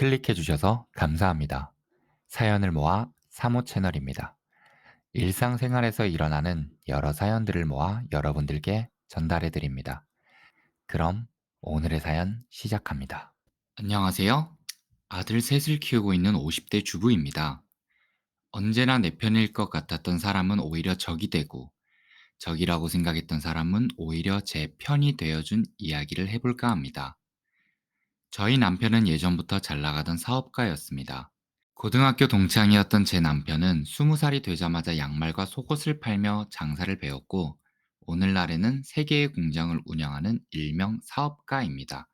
클릭해 주셔서 감사합니다. 사연을 모아 사모 채널입니다. 일상생활에서 일어나는 여러 사연들을 모아 여러분들께 전달해 드립니다. 그럼 오늘의 사연 시작합니다. 안녕하세요. 아들 셋을 키우고 있는 50대 주부입니다. 언제나 내 편일 것 같았던 사람은 오히려 적이 되고, 적이라고 생각했던 사람은 오히려 제 편이 되어준 이야기를 해볼까 합니다. 저희 남편은 예전부터 잘 나가던 사업가였습니다. 고등학교 동창이었던 제 남편은 20살이 되자마자 양말과 속옷을 팔며 장사를 배웠고, 오늘날에는 3개의 공장을 운영하는 일명 사업가입니다.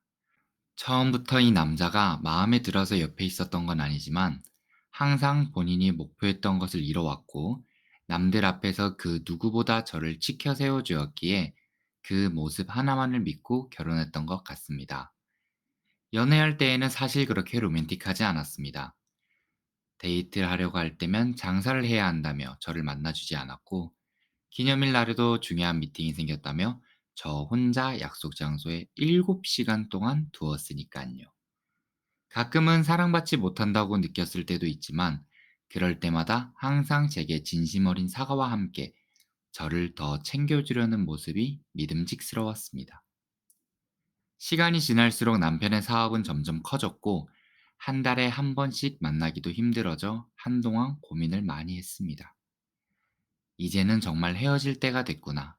처음부터 이 남자가 마음에 들어서 옆에 있었던 건 아니지만, 항상 본인이 목표했던 것을 이뤄왔고, 남들 앞에서 그 누구보다 저를 치켜 세워주었기에 그 모습 하나만을 믿고 결혼했던 것 같습니다. 연애할 때에는 사실 그렇게 로맨틱하지 않았습니다. 데이트를 하려고 할 때면 장사를 해야 한다며 저를 만나주지 않았고, 기념일 날에도 중요한 미팅이 생겼다며 저 혼자 약속 장소에 7시간 동안 두었으니깐요. 가끔은 사랑받지 못한다고 느꼈을 때도 있지만, 그럴 때마다 항상 제게 진심 어린 사과와 함께 저를 더 챙겨주려는 모습이 믿음직스러웠습니다. 시간이 지날수록 남편의 사업은 점점 커졌고, 한 달에 한 번씩 만나기도 힘들어져 한동안 고민을 많이 했습니다. 이제는 정말 헤어질 때가 됐구나.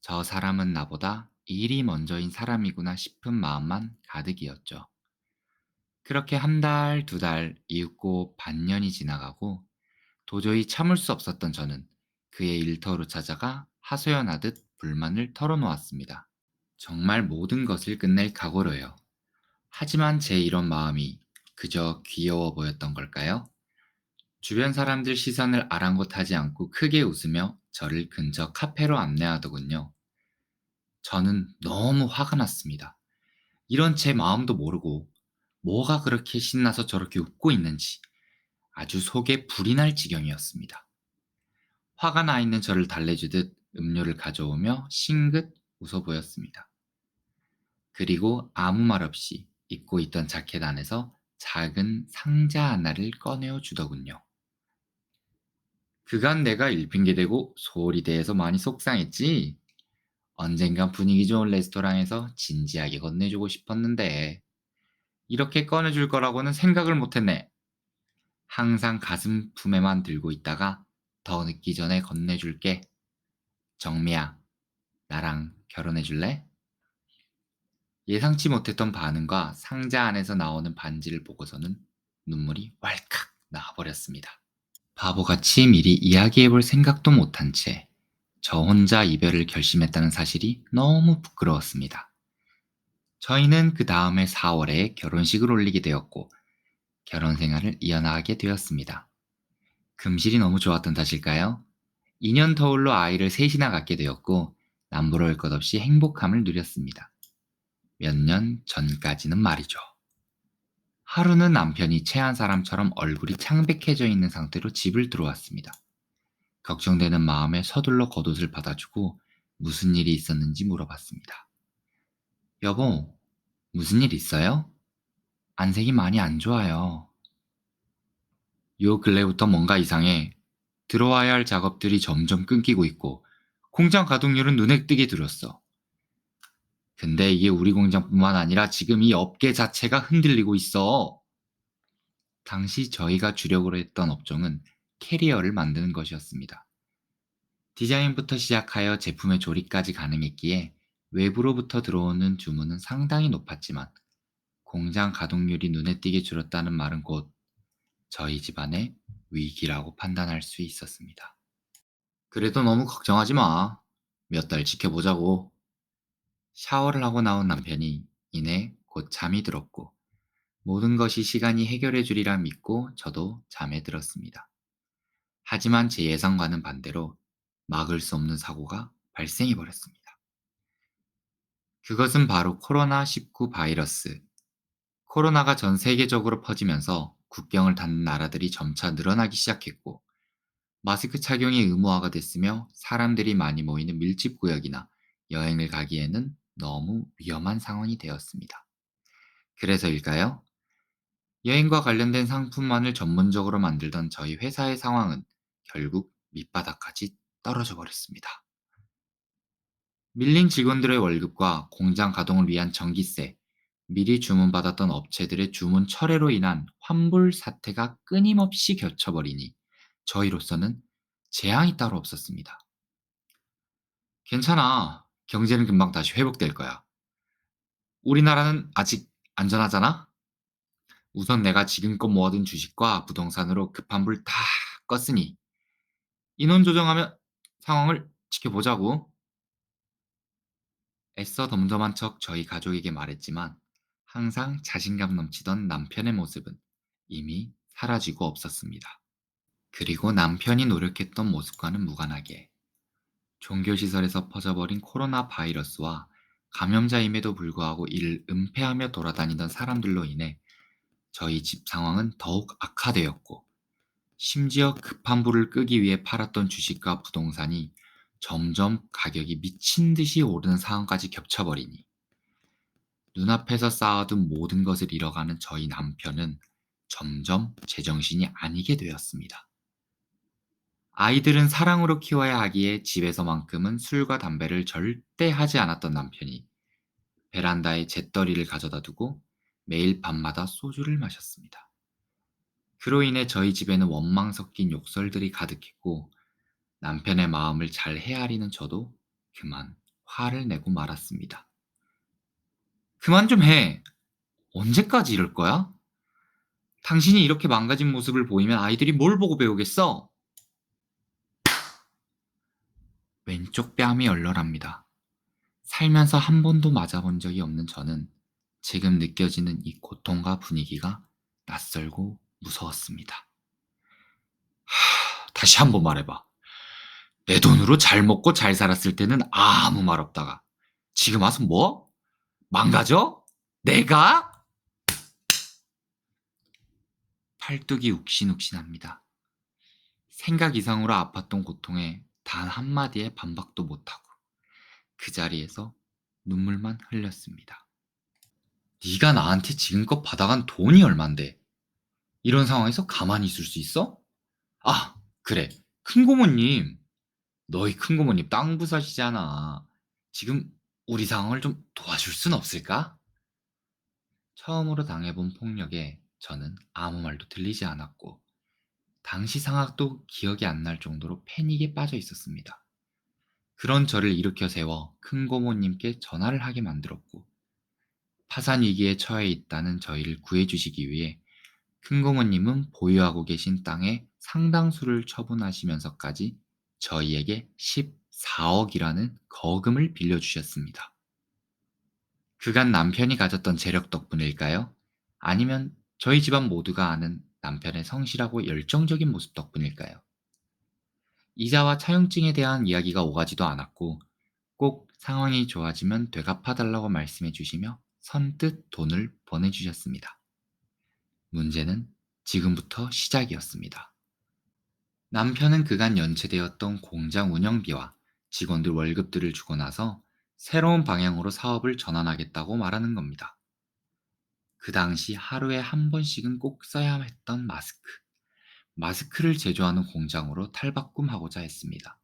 저 사람은 나보다 일이 먼저인 사람이구나 싶은 마음만 가득이었죠. 그렇게 한 달, 2달, 이윽고 반년이 지나가고, 도저히 참을 수 없었던 저는 그의 일터로 찾아가 하소연하듯 불만을 털어놓았습니다. 정말 모든 것을 끝낼 각오로요. 하지만 제 이런 마음이 그저 귀여워 보였던 걸까요? 주변 사람들 시선을 아랑곳하지 않고 크게 웃으며 저를 근처 카페로 안내하더군요. 저는 너무 화가 났습니다. 이런 제 마음도 모르고 뭐가 그렇게 신나서 저렇게 웃고 있는지 아주 속에 불이 날 지경이었습니다. 화가 나 있는 저를 달래주듯 음료를 가져오며 싱긋 웃어 보였습니다. 그리고 아무 말 없이 입고 있던 자켓 안에서 작은 상자 하나를 꺼내어 주더군요. 그간 내가 일핑계대고 소홀히 대해서 많이 속상했지. 언젠간 분위기 좋은 레스토랑에서 진지하게 건네주고 싶었는데 이렇게 꺼내줄 거라고는 생각을 못했네. 항상 가슴 품에만 들고 있다가 더 늦기 전에 건네줄게. 정미야, 나랑 결혼해줄래? 예상치 못했던 반응과 상자 안에서 나오는 반지를 보고서는 눈물이 왈칵 나와버렸습니다. 바보같이 미리 이야기해볼 생각도 못한 채 저 혼자 이별을 결심했다는 사실이 너무 부끄러웠습니다. 저희는 그 다음해 4월에 결혼식을 올리게 되었고 결혼 생활을 이어나가게 되었습니다. 금실이 너무 좋았던 탓일까요? 2년 터울로 아이를 셋이나 갖게 되었고 남부러울 것 없이 행복함을 누렸습니다. 몇 년 전까지는 말이죠. 하루는 남편이 체한 사람처럼 얼굴이 창백해져 있는 상태로 집을 들어왔습니다. 걱정되는 마음에 서둘러 겉옷을 받아주고 무슨 일이 있었는지 물어봤습니다. 여보, 무슨 일 있어요? 안색이 많이 안 좋아요. 요 근래부터 뭔가 이상해. 들어와야 할 작업들이 점점 끊기고 있고 공장 가동률은 눈에 띄게 들었어. 근데 이게 우리 공장뿐만 아니라 지금 이 업계 자체가 흔들리고 있어. 당시 저희가 주력으로 했던 업종은 캐리어를 만드는 것이었습니다. 디자인부터 시작하여 제품의 조립까지 가능했기에 외부로부터 들어오는 주문은 상당히 높았지만 공장 가동률이 눈에 띄게 줄었다는 말은 곧 저희 집안의 위기라고 판단할 수 있었습니다. 그래도 너무 걱정하지 마. 몇 달 지켜보자고. 샤워를 하고 나온 남편이 이내 곧 잠이 들었고 모든 것이 시간이 해결해 주리라 믿고 저도 잠에 들었습니다. 하지만 제 예상과는 반대로 막을 수 없는 사고가 발생해 버렸습니다. 그것은 바로 코로나19 바이러스. 코로나가 전 세계적으로 퍼지면서 국경을 닫는 나라들이 점차 늘어나기 시작했고, 마스크 착용이 의무화가 됐으며 사람들이 많이 모이는 밀집 구역이나 여행을 가기에는 너무 위험한 상황이 되었습니다. 그래서일까요? 여행과 관련된 상품만을 전문적으로 만들던 저희 회사의 상황은 결국 밑바닥까지 떨어져 버렸습니다. 밀린 직원들의 월급과 공장 가동을 위한 전기세, 미리 주문받았던 업체들의 주문 철회로 인한 환불 사태가 끊임없이 겹쳐버리니 저희로서는 재앙이 따로 없었습니다. 괜찮아. 경제는 금방 다시 회복될 거야. 우리나라는 아직 안전하잖아? 우선 내가 지금껏 모아둔 주식과 부동산으로 급한 불 다 껐으니 인원 조정하며 상황을 지켜보자고. 애써 덤덤한 척 저희 가족에게 말했지만 항상 자신감 넘치던 남편의 모습은 이미 사라지고 없었습니다. 그리고 남편이 노력했던 모습과는 무관하게 종교시설에서 퍼져버린 코로나 바이러스와 감염자임에도 불구하고 이를 은폐하며 돌아다니던 사람들로 인해 저희 집 상황은 더욱 악화되었고, 심지어 급한 불을 끄기 위해 팔았던 주식과 부동산이 점점 가격이 미친 듯이 오르는 상황까지 겹쳐버리니 눈앞에서 쌓아둔 모든 것을 잃어가는 저희 남편은 점점 제정신이 아니게 되었습니다. 아이들은 사랑으로 키워야 하기에 집에서만큼은 술과 담배를 절대 하지 않았던 남편이 베란다에 재떨이를 가져다 두고 매일 밤마다 소주를 마셨습니다. 그로 인해 저희 집에는 원망 섞인 욕설들이 가득했고, 남편의 마음을 잘 헤아리는 저도 그만 화를 내고 말았습니다. 그만 좀 해. 언제까지 이럴 거야? 당신이 이렇게 망가진 모습을 보이면 아이들이 뭘 보고 배우겠어? 왼쪽 뺨이 얼얼합니다. 살면서 한 번도 맞아본 적이 없는 저는 지금 느껴지는 이 고통과 분위기가 낯설고 무서웠습니다. 다시 한번 말해봐. 내 돈으로 잘 먹고 잘 살았을 때는 아무 말 없다가 지금 와서 뭐? 망가져? 내가? 팔뚝이 욱신욱신합니다. 생각 이상으로 아팠던 고통에 단 한마디의 반박도 못하고 그 자리에서 눈물만 흘렸습니다. 네가 나한테 지금껏 받아간 돈이 얼만데 이런 상황에서 가만히 있을 수 있어? 아, 그래. 큰고모님. 너희 큰고모님 땅 부사시잖아. 지금 우리 상황을 좀 도와줄 순 없을까? 처음으로 당해본 폭력에 저는 아무 말도 들리지 않았고 당시 상황도 기억이 안 날 정도로 패닉에 빠져 있었습니다. 그런 저를 일으켜 세워 큰고모님께 전화를 하게 만들었고 파산 위기에 처해 있다는 저희를 구해주시기 위해 큰고모님은 보유하고 계신 땅의 상당수를 처분하시면서까지 저희에게 14억이라는 거금을 빌려주셨습니다. 그간 남편이 가졌던 재력 덕분일까요? 아니면 저희 집안 모두가 아는 남편의 성실하고 열정적인 모습 덕분일까요? 이자와 차용증에 대한 이야기가 오가지도 않았고 꼭 상황이 좋아지면 되갚아달라고 말씀해 주시며 선뜻 돈을 보내주셨습니다. 문제는 지금부터 시작이었습니다. 남편은 그간 연체되었던 공장 운영비와 직원들 월급들을 주고 나서 새로운 방향으로 사업을 전환하겠다고 말하는 겁니다. 그 당시 하루에 한 번씩은 꼭 써야 했던 마스크를 제조하는 공장으로 탈바꿈하고자 했습니다.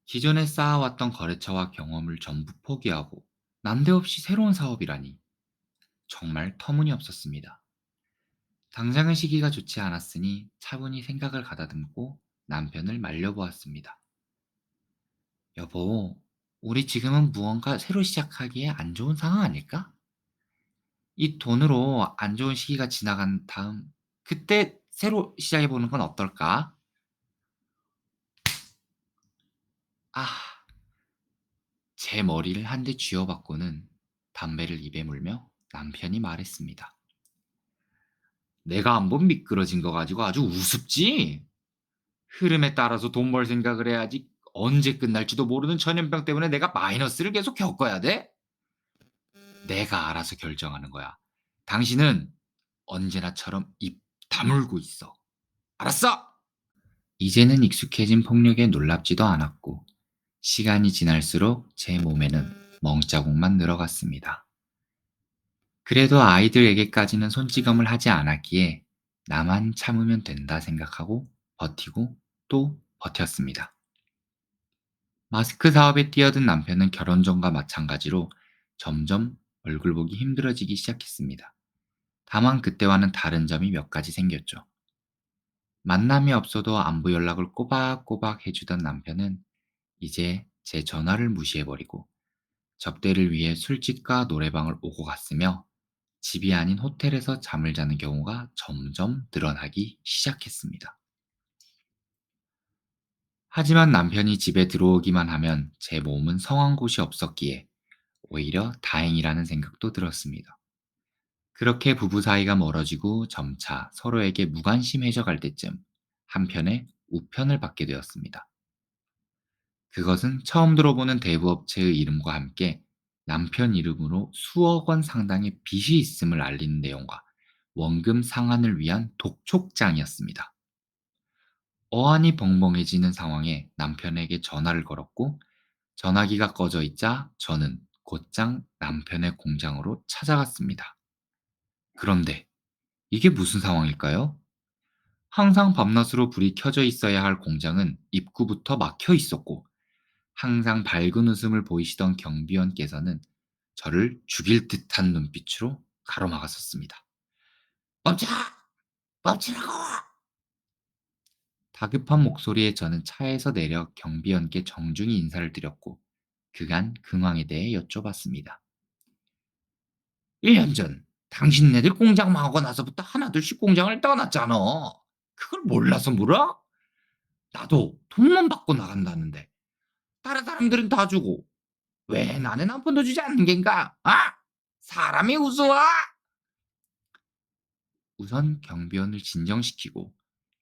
기존에 쌓아왔던 거래처와 경험을 전부 포기하고 난데없이 새로운 사업이라니 정말 터무니없었습니다. 당장은 시기가 좋지 않았으니 차분히 생각을 가다듬고 남편을 말려보았습니다. 여보, 우리 지금은 무언가 새로 시작하기에 안 좋은 상황 아닐까? 이 돈으로 안 좋은 시기가 지나간 다음 그때 새로 시작해보는 건 어떨까? 아, 제 머리를 한 대 쥐어받고는 담배를 입에 물며 남편이 말했습니다. 내가 한번 미끄러진 거 가지고 아주 우습지? 흐름에 따라서 돈 벌 생각을 해야지 언제 끝날지도 모르는 전염병 때문에 내가 마이너스를 계속 겪어야 돼? 내가 알아서 결정하는 거야. 당신은 언제나처럼 입 다물고 있어. 알았어? 이제는 익숙해진 폭력에 놀랍지도 않았고 시간이 지날수록 제 몸에는 멍자국만 늘어갔습니다. 그래도 아이들에게까지는 손찌검을 하지 않았기에 나만 참으면 된다 생각하고 버티고 또 버텼습니다. 마스크 사업에 뛰어든 남편은 결혼 전과 마찬가지로 점점 얼굴 보기 힘들어지기 시작했습니다. 다만 그때와는 다른 점이 몇 가지 생겼죠. 만남이 없어도 안부 연락을 꼬박꼬박 해주던 남편은 이제 제 전화를 무시해버리고 접대를 위해 술집과 노래방을 오고 갔으며 집이 아닌 호텔에서 잠을 자는 경우가 점점 늘어나기 시작했습니다. 하지만 남편이 집에 들어오기만 하면 제 몸은 성한 곳이 없었기에 오히려 다행이라는 생각도 들었습니다. 그렇게 부부 사이가 멀어지고 점차 서로에게 무관심해져 갈 때쯤 한편의 우편을 받게 되었습니다. 그것은 처음 들어보는 대부업체의 이름과 함께 남편 이름으로 수억 원 상당의 빚이 있음을 알리는 내용과 원금 상환을 위한 독촉장이었습니다. 어안이 벙벙해지는 상황에 남편에게 전화를 걸었고 전화기가 꺼져 있자 저는 곧장 남편의 공장으로 찾아갔습니다. 그런데 이게 무슨 상황일까요? 항상 밤낮으로 불이 켜져 있어야 할 공장은 입구부터 막혀 있었고 항상 밝은 웃음을 보이시던 경비원께서는 저를 죽일 듯한 눈빛으로 가로막았었습니다. 멈춰! 멈추라고! 다급한 목소리에 저는 차에서 내려 경비원께 정중히 인사를 드렸고 그간 근황에 대해 여쭤봤습니다. 1년 전 당신네들 공장 망하고 나서부터 하나둘씩 공장을 떠났잖아. 그걸 몰라서 물어? 나도 돈만 받고 나간다는데 다른 사람들은 다 주고 왜 나는 한 푼도 주지 않는 겐가? 아! 사람이 우스워! 우선 경비원을 진정시키고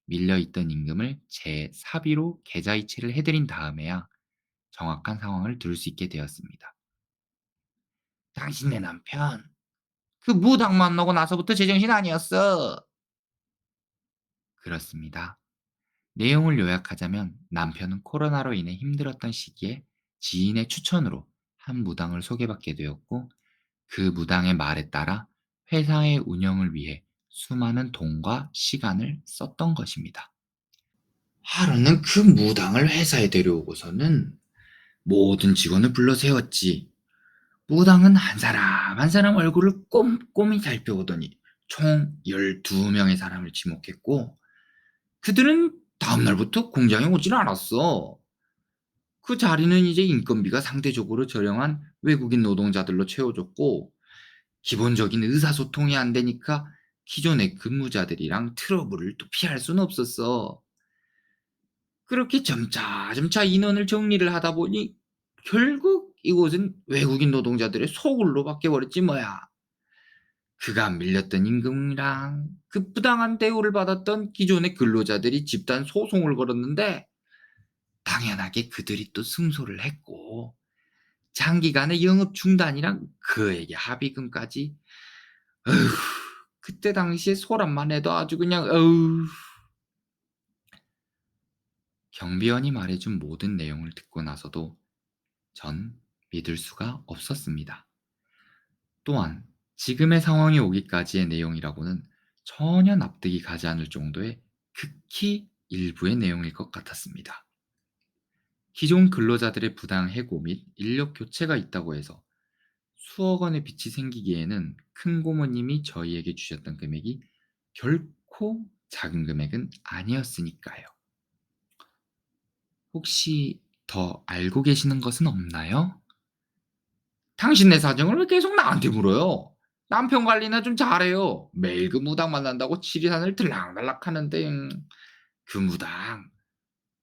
밀려있던 임금을 제 사비로 계좌이체를 해드린 다음에야 정확한 상황을 들을 수 있게 되었습니다. 당신네 남편 그 무당 만나고 나서부터 제정신 아니었어. 그렇습니다. 내용을 요약하자면 남편은 코로나로 인해 힘들었던 시기에 지인의 추천으로 한 무당을 소개받게 되었고 그 무당의 말에 따라 회사의 운영을 위해 수많은 돈과 시간을 썼던 것입니다. 하루는 그 무당을 회사에 데려오고서는 모든 직원을 불러 세웠지. 무당은 한 사람 한 사람 얼굴을 꼼꼼히 살펴보더니 총 12명의 사람을 지목했고 그들은 다음날부터 공장에 오질 않았어. 그 자리는 이제 인건비가 상대적으로 저렴한 외국인 노동자들로 채워졌고 기본적인 의사소통이 안 되니까 기존의 근무자들이랑 트러블을 또 피할 수는 없었어. 그렇게 점차점차 인원을 정리를 하다 보니 결국 이곳은 외국인 노동자들의 소굴로 바뀌어버렸지 뭐야. 그간 밀렸던 임금이랑 그 부당한 대우를 받았던 기존의 근로자들이 집단 소송을 걸었는데 당연하게 그들이 또 승소를 했고 장기간의 영업 중단이랑 그에게 합의금까지. 어휴, 그때 당시에 소란만 해도 아주 그냥 어휴. 경비원이 말해준 모든 내용을 듣고 나서도 전 믿을 수가 없었습니다. 또한 지금의 상황이 오기까지의 내용이라고는 전혀 납득이 가지 않을 정도의 극히 일부의 내용일 것 같았습니다. 기존 근로자들의 부당 해고 및 인력 교체가 있다고 해서 수억 원의 빚이 생기기에는 큰 고모님이 저희에게 주셨던 금액이 결코 작은 금액은 아니었으니까요. 혹시 더 알고 계시는 것은 없나요? 당신네 사정을 왜 계속 나한테 물어요? 남편 관리나 좀 잘해요. 매일 그 무당 만난다고 지리산을 들락날락 하는데 그 무당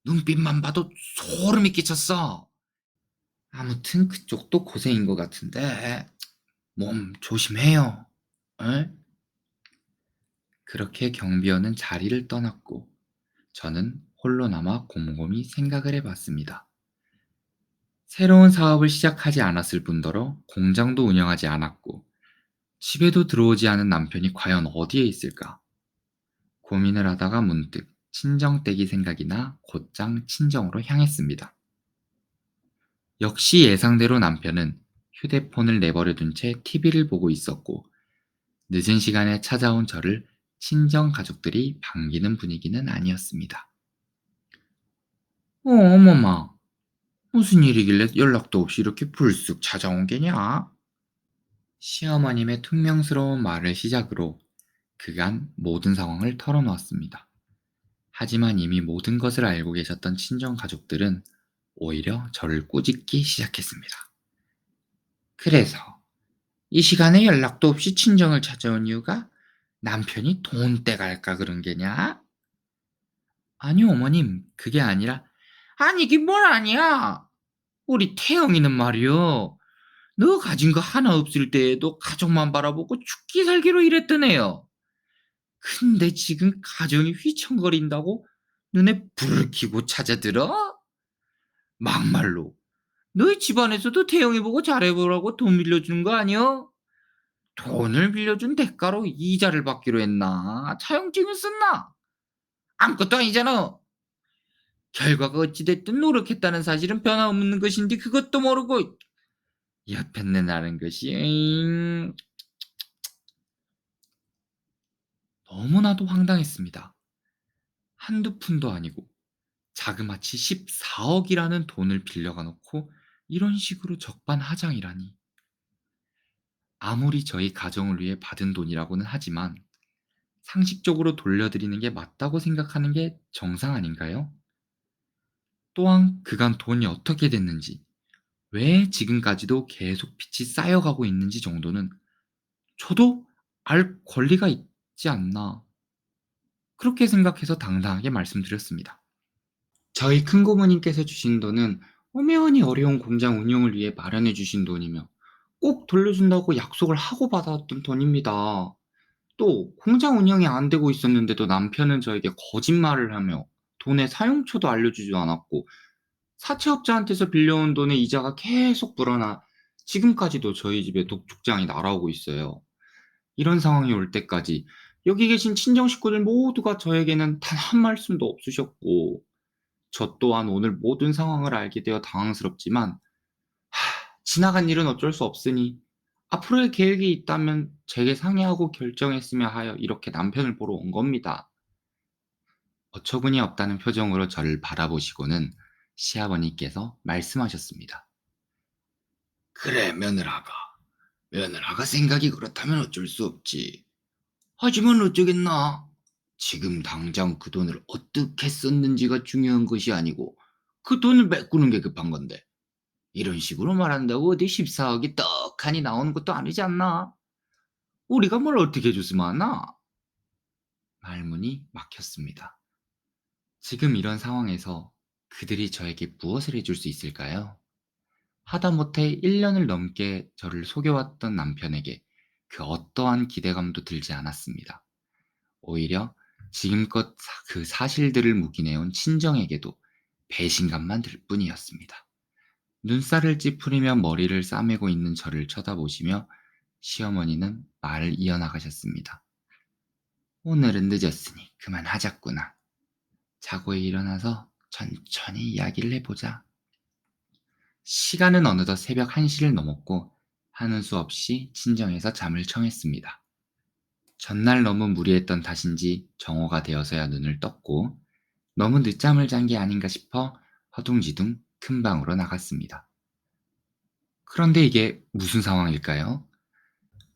눈빛만 봐도 소름이 끼쳤어. 아무튼 그쪽도 고생인 것 같은데 몸 조심해요. 에? 그렇게 경비원은 자리를 떠났고 저는 홀로 남아 곰곰이 생각을 해봤습니다. 새로운 사업을 시작하지 않았을 뿐더러 공장도 운영하지 않았고 집에도 들어오지 않은 남편이 과연 어디에 있을까? 고민을 하다가 문득 친정댁이 생각이 나 곧장 친정으로 향했습니다. 역시 예상대로 남편은 휴대폰을 내버려 둔 채 TV를 보고 있었고 늦은 시간에 찾아온 저를 친정 가족들이 반기는 분위기는 아니었습니다. 어머마, 무슨 일이길래 연락도 없이 이렇게 불쑥 찾아온 게냐? 시어머님의 퉁명스러운 말을 시작으로 그간 모든 상황을 털어놓았습니다. 하지만 이미 모든 것을 알고 계셨던 친정 가족들은 오히려 저를 꾸짖기 시작했습니다. 그래서 이 시간에 연락도 없이 친정을 찾아온 이유가 남편이 돈 떼갈까 그런 게냐? 아니요, 어머님, 그게 아니라. 아니긴 뭘 아니야. 우리 태영이는 말이요. 너 가진 거 하나 없을 때에도 가족만 바라보고 죽기 살기로 일했던 애요. 근데 지금 가정이 휘청거린다고 눈에 불을 켜고 찾아들어? 막말로. 너희 집안에서도 태영이 보고 잘해보라고 돈 빌려주는 거 아니여? 돈을 빌려준 대가로 이자를 받기로 했나? 차용증을 썼나? 아무것도 아니잖아. 결과가 어찌됐든 노력했다는 사실은 변함없는 것인데 그것도 모르고 옆에 내나는 것이 너무나도 황당했습니다. 한두 푼도 아니고 자그마치 14억이라는 돈을 빌려가 놓고 이런 식으로 적반하장이라니. 아무리 저희 가정을 위해 받은 돈이라고는 하지만 상식적으로 돌려드리는 게 맞다고 생각하는 게 정상 아닌가요? 또한 그간 돈이 어떻게 됐는지, 왜 지금까지도 계속 빚이 쌓여가고 있는지 정도는 저도 알 권리가 있지 않나, 그렇게 생각해서 당당하게 말씀드렸습니다. 저희 큰고모님께서 주신 돈은 엄연히 어려운 공장 운영을 위해 마련해 주신 돈이며 꼭 돌려준다고 약속을 하고 받아왔던 돈입니다. 또 공장 운영이 안 되고 있었는데도 남편은 저에게 거짓말을 하며 돈의 사용처도 알려주지도 않았고 사채업자한테서 빌려온 돈의 이자가 계속 불어나 지금까지도 저희 집에 독촉장이 날아오고 있어요. 이런 상황이 올 때까지 여기 계신 친정 식구들 모두가 저에게는 단 한 말씀도 없으셨고 저 또한 오늘 모든 상황을 알게 되어 당황스럽지만 지나간 일은 어쩔 수 없으니 앞으로의 계획이 있다면 제게 상의하고 결정했으면 하여 이렇게 남편을 보러 온 겁니다. 어처구니 없다는 표정으로 저를 바라보시고는 시아버님께서 말씀하셨습니다. 그래, 며느라가. 며느라가 생각이 그렇다면 어쩔 수 없지. 하지만 어쩌겠나. 지금 당장 그 돈을 어떻게 썼는지가 중요한 것이 아니고 그 돈을 메꾸는 게 급한 건데. 이런 식으로 말한다고 어디 14억이 떡하니 나오는 것도 아니지 않나? 우리가 뭘 어떻게 해줬으면 하나? 말문이 막혔습니다. 지금 이런 상황에서 그들이 저에게 무엇을 해줄 수 있을까요? 하다못해 1년을 넘게 저를 속여왔던 남편에게 그 어떠한 기대감도 들지 않았습니다. 오히려 지금껏 그 사실들을 묵인해온 친정에게도 배신감만 들 뿐이었습니다. 눈살을 찌푸리며 머리를 싸매고 있는 저를 쳐다보시며 시어머니는 말을 이어나가셨습니다. 오늘은 늦었으니 그만하자꾸나. 자고 일어나서 천천히 이야기를 해보자. 시간은 어느덧 새벽 1시를 넘었고 하는 수 없이 친정에서 잠을 청했습니다. 전날 너무 무리했던 탓인지 정오가 되어서야 눈을 떴고 너무 늦잠을 잔 게 아닌가 싶어 허둥지둥 큰 방으로 나갔습니다. 그런데 이게 무슨 상황일까요?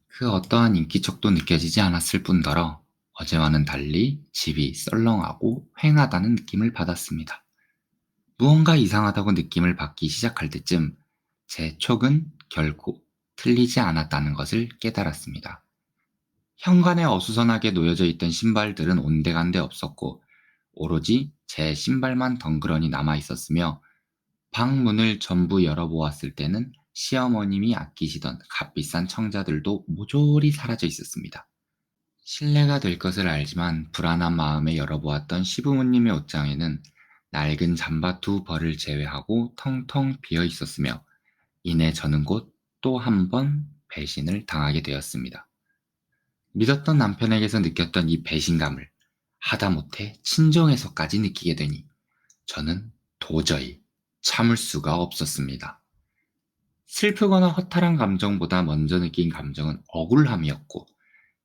그 어떠한 인기척도 느껴지지 않았을 뿐더러 어제와는 달리 집이 썰렁하고 휑하다는 느낌을 받았습니다. 무언가 이상하다고 느낌을 받기 시작할 때쯤 제 촉은 결코 틀리지 않았다는 것을 깨달았습니다. 현관에 어수선하게 놓여져 있던 신발들은 온데간데 없었고 오로지 제 신발만 덩그러니 남아 있었으며 방 문을 전부 열어보았을 때는 시어머님이 아끼시던 값비싼 청자들도 모조리 사라져 있었습니다. 실례가 될 것을 알지만 불안한 마음에 열어보았던 시부모님의 옷장에는 낡은 잠바 2벌을 제외하고 텅텅 비어 있었으며 이내 저는 곧 또 한 번 배신을 당하게 되었습니다. 믿었던 남편에게서 느꼈던 이 배신감을 하다못해 친정에서까지 느끼게 되니 저는 도저히 참을 수가 없었습니다. 슬프거나 허탈한 감정보다 먼저 느낀 감정은 억울함이었고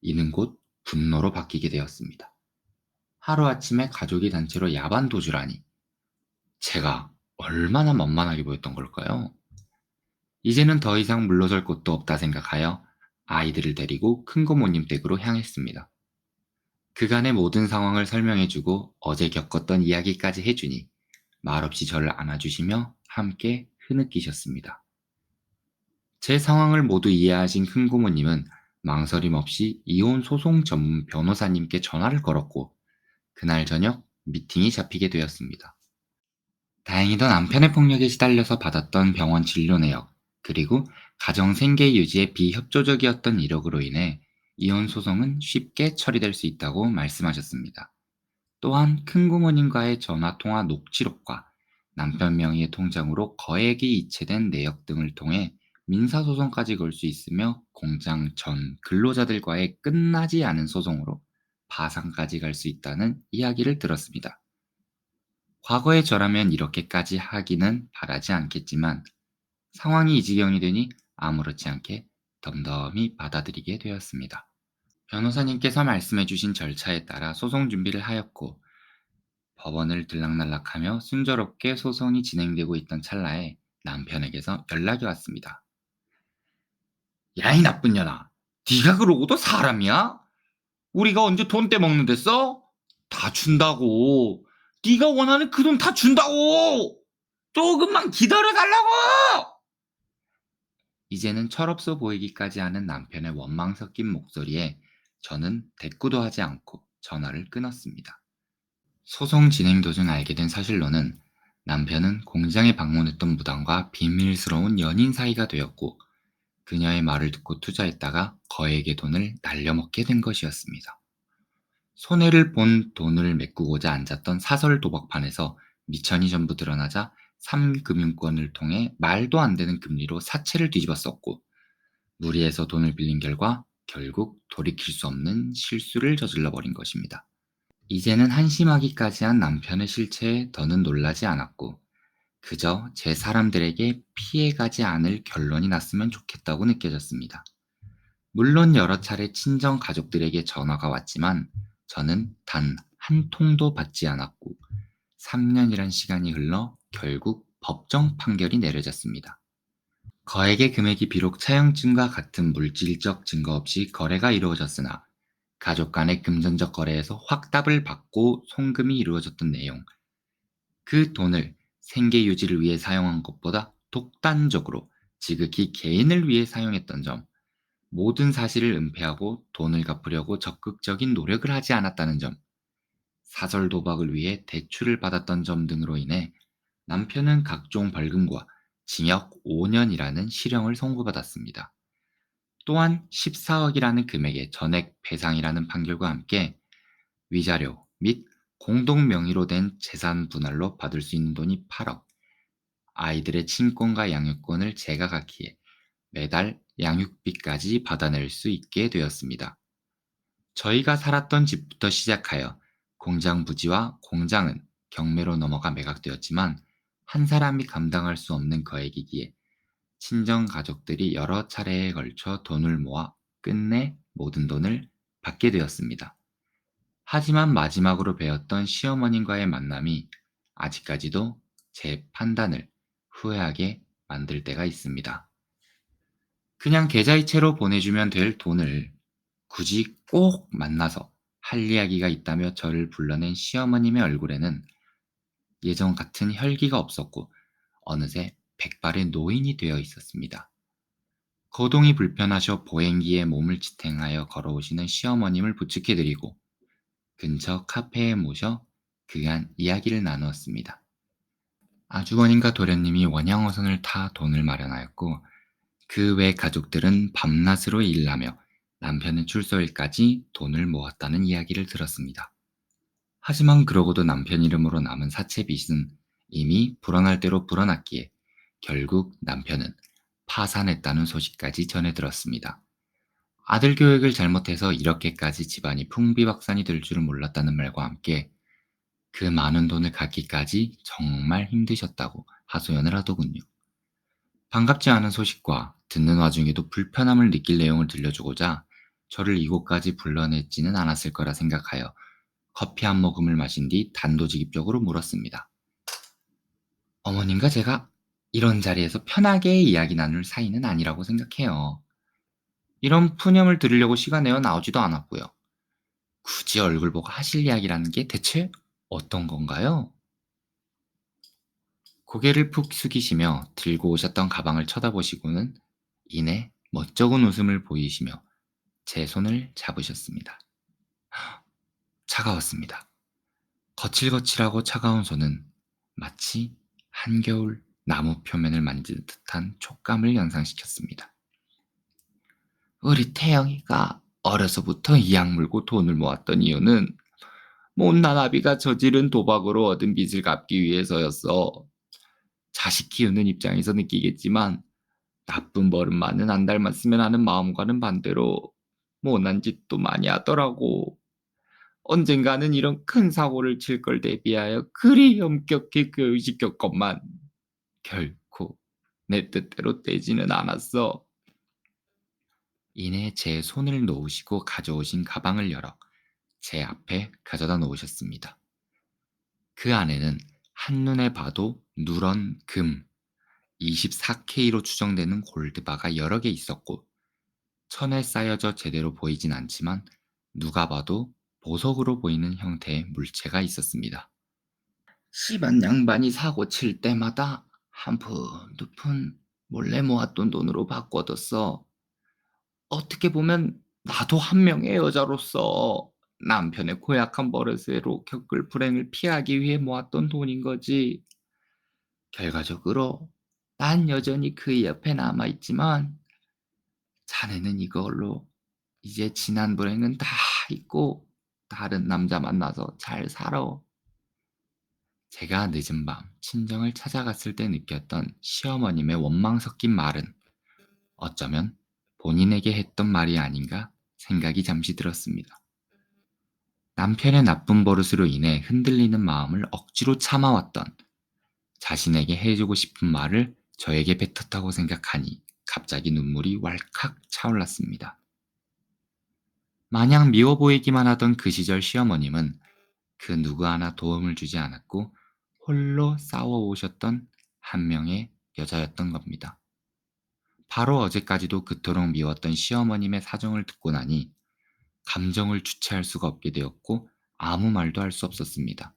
이는 곧 분노로 바뀌게 되었습니다. 하루아침에 가족이 단체로 야반 도주라니. 제가 얼마나 만만하게 보였던 걸까요? 이제는 더 이상 물러설 곳도 없다 생각하여 아이들을 데리고 큰 고모님 댁으로 향했습니다. 그간의 모든 상황을 설명해주고 어제 겪었던 이야기까지 해주니 말없이 저를 안아주시며 함께 흐느끼셨습니다. 제 상황을 모두 이해하신 큰 고모님은 망설임 없이 이혼 소송 전문 변호사님께 전화를 걸었고 그날 저녁 미팅이 잡히게 되었습니다. 다행히도 남편의 폭력에 시달려서 받았던 병원 진료 내역, 그리고 가정 생계 유지에 비협조적이었던 이력으로 인해 이혼 소송은 쉽게 처리될 수 있다고 말씀하셨습니다. 또한 큰고모님과의 전화통화 녹취록과 남편 명의의 통장으로 거액이 이체된 내역 등을 통해 민사소송까지 걸 수 있으며 공장 전 근로자들과의 끝나지 않은 소송으로 파산까지 갈 수 있다는 이야기를 들었습니다. 과거의 저라면 이렇게까지 하기는 바라지 않겠지만 상황이 이 지경이 되니 아무렇지 않게 덤덤히 받아들이게 되었습니다. 변호사님께서 말씀해 주신 절차에 따라 소송 준비를 하였고 법원을 들락날락하며 순조롭게 소송이 진행되고 있던 찰나에 남편에게서 연락이 왔습니다. 야, 이 나쁜 년아. 네가 그러고도 사람이야? 우리가 언제 돈 떼먹는 데 써? 다 준다고. 네가 원하는 그 돈 다 준다고. 조금만 기다려달라고! 이제는 철없어 보이기까지 하는 남편의 원망 섞인 목소리에 저는 대꾸도 하지 않고 전화를 끊었습니다. 소송 진행 도중 알게 된 사실로는 남편은 공장에 방문했던 무당과 비밀스러운 연인 사이가 되었고 그녀의 말을 듣고 투자했다가 거액의 돈을 날려먹게 된 것이었습니다. 손해를 본 돈을 메꾸고자 앉았던 사설 도박판에서 미천이 전부 드러나자 3금융권을 통해 말도 안 되는 금리로 사채를 뒤집었었고 무리해서 돈을 빌린 결과 결국 돌이킬 수 없는 실수를 저질러 버린 것입니다. 이제는 한심하기까지 한 남편의 실체에 더는 놀라지 않았고 그저 제 사람들에게 피해가지 않을 결론이 났으면 좋겠다고 느껴졌습니다. 물론 여러 차례 친정 가족들에게 전화가 왔지만 저는 단 한 통도 받지 않았고 3년이란 시간이 흘러 결국 법정 판결이 내려졌습니다. 거액의 금액이 비록 차용증과 같은 물질적 증거 없이 거래가 이루어졌으나 가족 간의 금전적 거래에서 확답을 받고 송금이 이루어졌던 내용, 그 돈을 생계 유지를 위해 사용한 것보다 독단적으로 지극히 개인을 위해 사용했던 점, 모든 사실을 은폐하고 돈을 갚으려고 적극적인 노력을 하지 않았다는 점, 사설 도박을 위해 대출을 받았던 점 등으로 인해 남편은 각종 벌금과 징역 5년이라는 실형을 선고받았습니다. 또한 14억이라는 금액의 전액 배상이라는 판결과 함께 위자료 및 공동 명의로 된 재산 분할로 받을 수 있는 돈이 8억, 아이들의 친권과 양육권을 제가 갖기에 매달 양육비까지 받아낼 수 있게 되었습니다. 저희가 살았던 집부터 시작하여 공장 부지와 공장은 경매로 넘어가 매각되었지만 한 사람이 감당할 수 없는 거액이기에 친정 가족들이 여러 차례에 걸쳐 돈을 모아 끝내 모든 돈을 받게 되었습니다. 하지만 마지막으로 배웠던 시어머님과의 만남이 아직까지도 제 판단을 후회하게 만들 때가 있습니다. 그냥 계좌이체로 보내주면 될 돈을 굳이 꼭 만나서 할 이야기가 있다며 저를 불러낸 시어머님의 얼굴에는 예전 같은 혈기가 없었고 어느새 백발의 노인이 되어 있었습니다. 거동이 불편하셔 보행기에 몸을 지탱하여 걸어오시는 시어머님을 부축해드리고 근처 카페에 모셔 그간 이야기를 나누었습니다. 아주버님과 도련님이 원양어선을 타 돈을 마련하였고 그 외 가족들은 밤낮으로 일하며 남편의 출소일까지 돈을 모았다는 이야기를 들었습니다. 하지만 그러고도 남편 이름으로 남은 사채 빚은 이미 불어날 대로 불어났기에 결국 남편은 파산했다는 소식까지 전해 들었습니다. 아들 교육을 잘못해서 이렇게까지 집안이 풍비박산이 될 줄은 몰랐다는 말과 함께 그 많은 돈을 갚기까지 정말 힘드셨다고 하소연을 하더군요. 반갑지 않은 소식과 듣는 와중에도 불편함을 느낄 내용을 들려주고자 저를 이곳까지 불러냈지는 않았을 거라 생각하여 커피 한 모금을 마신 뒤 단도직입적으로 물었습니다. 어머님과 제가 이런 자리에서 편하게 이야기 나눌 사이는 아니라고 생각해요. 이런 푸념을 들으려고 시간 내어 나오지도 않았고요. 굳이 얼굴 보고 하실 이야기라는 게 대체 어떤 건가요? 고개를 푹 숙이시며 들고 오셨던 가방을 쳐다보시고는 이내 멋쩍은 웃음을 보이시며 제 손을 잡으셨습니다. 차가웠습니다. 거칠거칠하고 차가운 손은 마치 한겨울 나무 표면을 만진 듯한 촉감을 연상시켰습니다. 우리 태영이가 어려서부터 이악 물고 돈을 모았던 이유는 못난 아비가 저지른 도박으로 얻은 빚을 갚기 위해서였어. 자식 키우는 입장에서 느끼겠지만 나쁜 버릇만은 안 닮았으면 하는 마음과는 반대로 못난 짓도 많이 하더라고. 언젠가는 이런 큰 사고를 칠 걸 대비하여 그리 엄격히 그 의식했건만 결코 내 뜻대로 되지는 않았어. 이내 제 손을 놓으시고 가져오신 가방을 열어 제 앞에 가져다 놓으셨습니다. 그 안에는 한눈에 봐도 누런 금 24K로 추정되는 골드바가 여러 개 있었고 천에 쌓여져 제대로 보이진 않지만 누가 봐도 보석으로 보이는 형태의 물체가 있었습니다. 시반 양반이 사고 칠 때마다 한 푼, 두 푼 몰래 모았던 돈으로 바꿔뒀어. 어떻게 보면 나도 한 명의 여자로서 남편의 고약한 버릇으로 겪을 불행을 피하기 위해 모았던 돈인 거지. 결과적으로 난 여전히 그 옆에 남아있지만 자네는 이걸로 이제 지난 불행은 다 잊고 다른 남자 만나서 잘 살아. 제가 늦은 밤 친정을 찾아갔을 때 느꼈던 시어머님의 원망 섞인 말은 어쩌면 본인에게 했던 말이 아닌가 생각이 잠시 들었습니다. 남편의 나쁜 버릇으로 인해 흔들리는 마음을 억지로 참아왔던 자신에게 해주고 싶은 말을 저에게 뱉었다고 생각하니 갑자기 눈물이 왈칵 차올랐습니다. 마냥 미워 보이기만 하던 그 시절 시어머님은 그 누구 하나 도움을 주지 않았고 홀로 싸워오셨던 한 명의 여자였던 겁니다. 바로 어제까지도 그토록 미웠던 시어머님의 사정을 듣고 나니 감정을 주체할 수가 없게 되었고 아무 말도 할 수 없었습니다.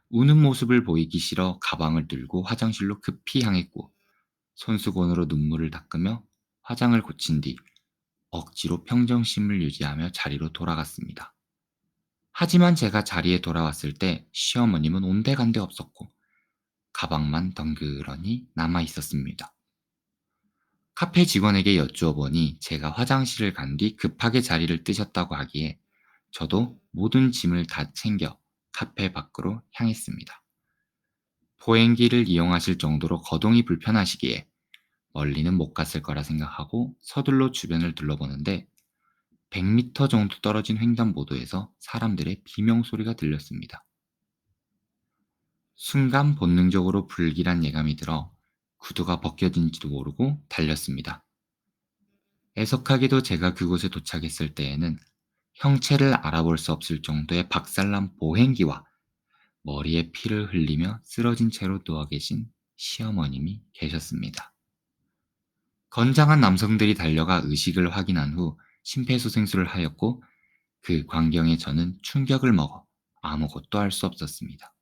우는 모습을 보이기 싫어 가방을 들고 화장실로 급히 향했고 손수건으로 눈물을 닦으며 화장을 고친 뒤 억지로 평정심을 유지하며 자리로 돌아갔습니다. 하지만 제가 자리에 돌아왔을 때 시어머님은 온데간데 없었고 가방만 덩그러니 남아 있었습니다. 카페 직원에게 여쭈어 보니 제가 화장실을 간 뒤 급하게 자리를 뜨셨다고 하기에 저도 모든 짐을 다 챙겨 카페 밖으로 향했습니다. 보행기를 이용하실 정도로 거동이 불편하시기에 멀리는 못 갔을 거라 생각하고 서둘러 주변을 둘러보는데 100m 정도 떨어진 횡단보도에서 사람들의 비명소리가 들렸습니다. 순간 본능적으로 불길한 예감이 들어 구두가 벗겨진지도 모르고 달렸습니다. 애석하게도 제가 그곳에 도착했을 때에는 형체를 알아볼 수 없을 정도의 박살난 보행기와 머리에 피를 흘리며 쓰러진 채로 누워 계신 시어머님이 계셨습니다. 건장한 남성들이 달려가 의식을 확인한 후 심폐소생술을 하였고 그 광경에 저는 충격을 먹어 아무것도 할 수 없었습니다.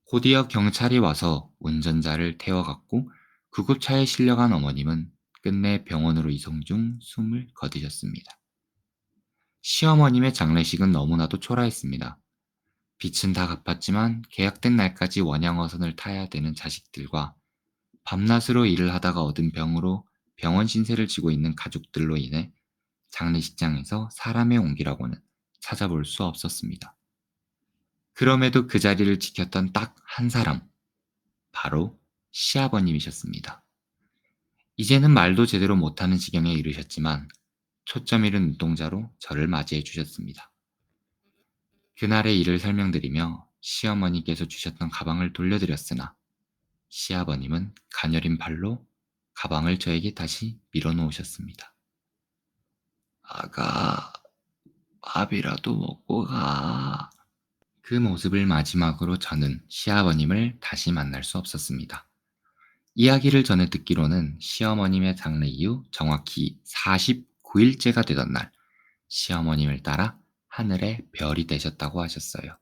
곧이어 경찰이 와서 운전자를 태워갔고 구급차에 실려간 어머님은 끝내 병원으로 이송 중 숨을 거두셨습니다. 시어머님의 장례식은 너무나도 초라했습니다. 빚은 다 갚았지만 계약된 날까지 원양어선을 타야 되는 자식들과 밤낮으로 일을 하다가 얻은 병으로 병원 신세를 지고 있는 가족들로 인해 장례식장에서 사람의 온기라고는 찾아볼 수 없었습니다. 그럼에도 그 자리를 지켰던 딱 한 사람, 바로 시아버님이셨습니다. 이제는 말도 제대로 못하는 지경에 이르셨지만 초점 잃은 눈동자로 저를 맞이해 주셨습니다. 그날의 일을 설명드리며 시어머니께서 주셨던 가방을 돌려드렸으나 시아버님은 가녀린 팔로 가방을 저에게 다시 밀어놓으셨습니다. 아가, 밥이라도 먹고 가. 그 모습을 마지막으로 저는 시아버님을 다시 만날 수 없었습니다. 이야기를 전해 듣기로는 시어머님의 장례 이후 정확히 49일째가 되던 날, 시어머님을 따라 하늘에 별이 되셨다고 하셨어요.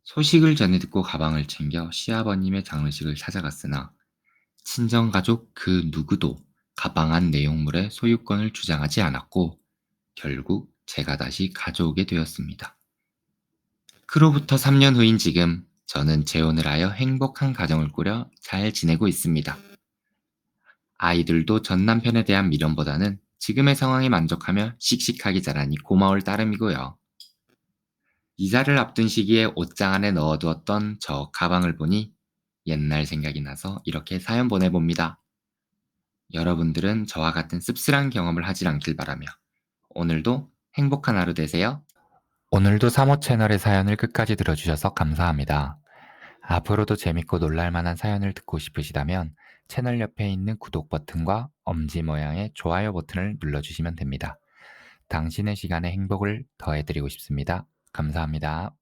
소식을 전해 듣고 가방을 챙겨 시아버님의 장례식을 찾아갔으나 친정가족 그 누구도 가방 안 내용물의 소유권을 주장하지 않았고 결국 제가 다시 가져오게 되었습니다. 그로부터 3년 후인 지금 저는 재혼을 하여 행복한 가정을 꾸려 잘 지내고 있습니다. 아이들도 전 남편에 대한 미련보다는 지금의 상황에 만족하며 씩씩하게 자라니 고마울 따름이고요. 이사를 앞둔 시기에 옷장 안에 넣어두었던 저 가방을 보니 옛날 생각이 나서 이렇게 사연 보내봅니다. 여러분들은 저와 같은 씁쓸한 경험을 하지 않길 바라며 오늘도 행복한 하루 되세요. 오늘도 사모 채널의 사연을 끝까지 들어주셔서 감사합니다. 앞으로도 재밌고 놀랄만한 사연을 듣고 싶으시다면 채널 옆에 있는 구독 버튼과 엄지 모양의 좋아요 버튼을 눌러주시면 됩니다. 당신의 시간에 행복을 더해드리고 싶습니다. 감사합니다.